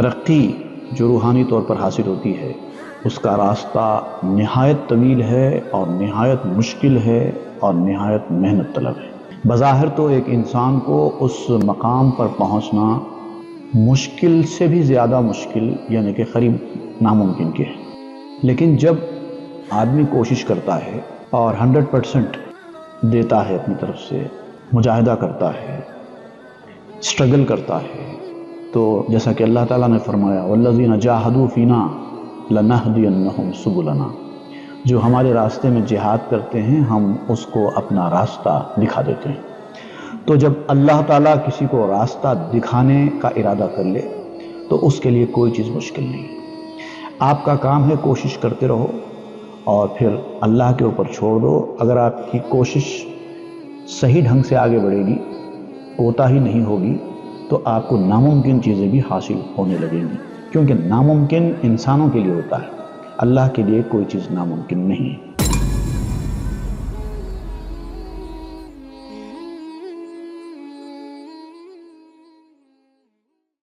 ترقی جو روحانی طور پر حاصل ہوتی ہے اس کا راستہ نہایت طویل ہے اور نہایت مشکل ہے اور نہایت محنت طلب ہے۔ بظاہر تو ایک انسان کو اس مقام پر پہنچنا مشکل سے بھی زیادہ مشکل یعنی کہ قریب ناممکن کے ہے، لیکن جب آدمی کوشش کرتا ہے اور 100% دیتا ہے، اپنی طرف سے مجاہدہ کرتا ہے، اسٹرگل کرتا ہے، تو جیسا کہ اللہ تعالیٰ نے فرمایا وَالَّذِينَ جَاهَدُوا فِينَا لَنَهْدِيَنَّهُمْ سُبُلَنَا، جو ہمارے راستے میں جہاد کرتے ہیں ہم اس کو اپنا راستہ دکھا دیتے ہیں۔ تو جب اللہ تعالیٰ کسی کو راستہ دکھانے کا ارادہ کر لے تو اس کے لیے کوئی چیز مشکل نہیں۔ آپ کا کام ہے کوشش کرتے رہو اور پھر اللہ کے اوپر چھوڑ دو۔ اگر آپ کی کوشش صحیح ڈھنگ سے آگے بڑھے گی، کوتاہی نہیں ہوگی، تو آپ کو ناممکن چیزیں بھی حاصل ہونے لگیں گی، کیونکہ ناممکن انسانوں کے لیے ہوتا ہے، اللہ کے لیے کوئی چیز ناممکن نہیں ہے۔